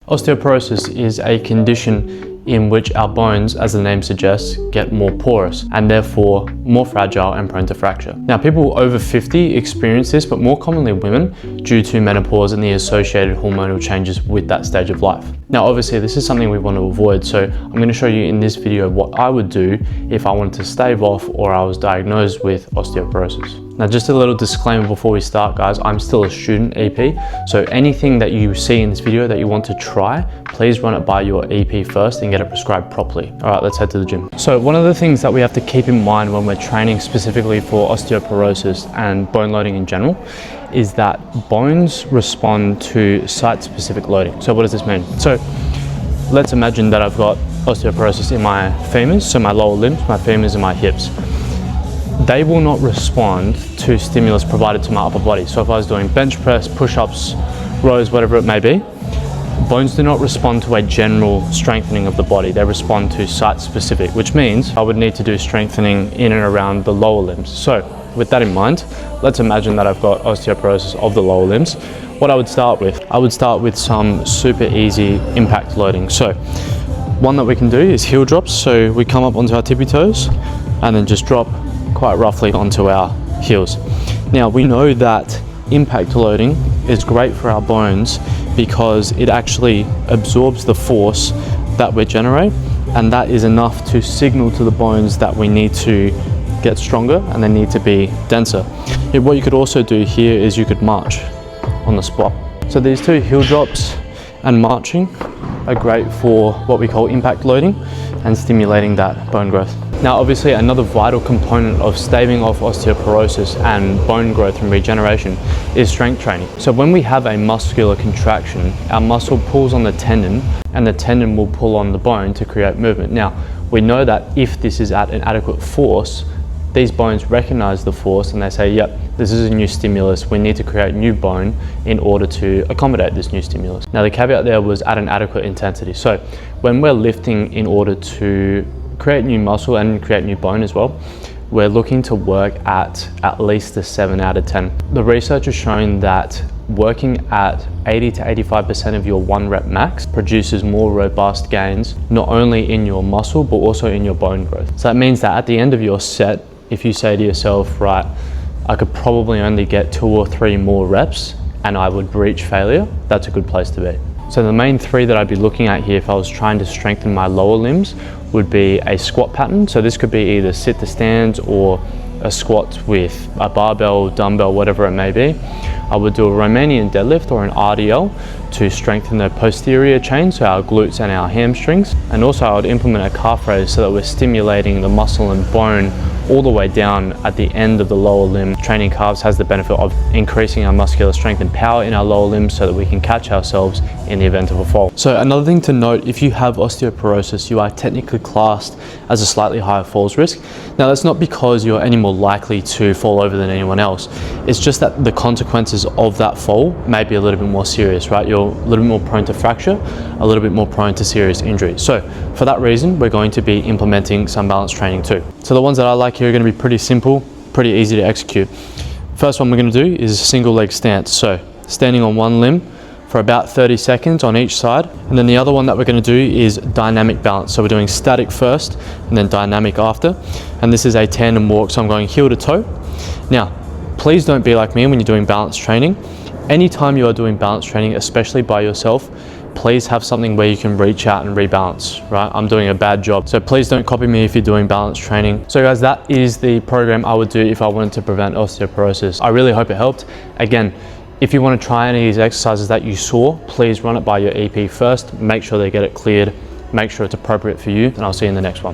Osteoporosis is a condition in which our bones, as the name suggests, get more porous and therefore more fragile and prone to fracture. Now, people over 50 experience this, but more commonly women, due to menopause and the associated hormonal changes with that stage of life. Now, obviously, this is something we want to avoid, so I'm going to show you in this video what I would do if I wanted to stave off or I was diagnosed with osteoporosis. Now, just a little disclaimer before we start, guys, I'm still a student EP, so anything that you see in this video that you want to try, please run it by your EP first and get it prescribed properly. All right, let's head to the gym. So one of the things that we have to keep in mind when we're training specifically for osteoporosis and bone loading in general is that bones respond to site-specific loading. So what does this mean? So let's imagine that I've got osteoporosis in my femurs, so my lower limbs, my femurs and my hips. They will not respond to stimulus provided to my upper body. So if I was doing bench press, push-ups, rows, whatever it may be, bones do not respond to a general strengthening of the body. They respond to site-specific, which means I would need to do strengthening in and around the lower limbs. So with that in mind, let's imagine that I've got osteoporosis of the lower limbs. What I would start with some super easy impact loading. So one that we can do is heel drops. So we come up onto our tippy toes and then just drop quite roughly onto our heels. Now, we know that impact loading is great for our bones because it actually absorbs the force that we generate, and that is enough to signal to the bones that we need to get stronger and they need to be denser. What you could also do here is you could march on the spot. So these two, heel drops and marching, are great for what we call impact loading and stimulating that bone growth. Now, obviously, another vital component of staving off osteoporosis and bone growth and regeneration is strength training. So when we have a muscular contraction, our muscle pulls on the tendon and the tendon will pull on the bone to create movement. Now, we know that if this is at an adequate force, these bones recognize the force and they say, yep, this is a new stimulus. We need to create new bone in order to accommodate this new stimulus. Now, the caveat there was at an adequate intensity. So when we're lifting in order to create new muscle and create new bone as well, we're looking to work at least a 7 out of 10. The research has shown that working at 80 to 85% of your 1 rep max produces more robust gains, not only in your muscle, but also in your bone growth. So that means that at the end of your set, if you say to yourself, right, I could probably only get 2 or 3 more reps and I would reach failure, that's a good place to be. So the main 3 that I'd be looking at here if I was trying to strengthen my lower limbs would be a squat pattern. So this could be either sit to stands or a squat with a barbell, dumbbell, whatever it may be. I would do a Romanian deadlift or an RDL to strengthen the posterior chain, so our glutes and our hamstrings. And also I would implement a calf raise so that we're stimulating the muscle and bone all the way down at the end of the lower limb. Training calves has the benefit of increasing our muscular strength and power in our lower limbs so that we can catch ourselves in the event of a fall. So another thing to note, if you have osteoporosis, you are technically classed as a slightly higher falls risk. Now, that's not because you're any more likely to fall over than anyone else. It's just that the consequences of that fall may be a little bit more serious, right? You're a little bit more prone to fracture, a little bit more prone to serious injury. So for that reason, we're going to be implementing some balance training too. So the ones that I like here are going to be pretty simple, pretty easy to execute. First one we're going to do is a single leg stance. So standing on one limb for about 30 seconds on each side. And then the other one that we're going to do is dynamic balance. So we're doing static first and then dynamic after. And this is a tandem walk, so I'm going heel to toe. Now, please don't be like me when you're doing balance training. Anytime you are doing balance training, especially by yourself, please have something where you can reach out and rebalance, right? I'm doing a bad job. So please don't copy me if you're doing balance training. So guys, that is the program I would do if I wanted to prevent osteoporosis. I really hope it helped. Again, if you want to try any of these exercises that you saw, please run it by your EP first. Make sure they get it cleared. Make sure it's appropriate for you, and I'll see you in the next one.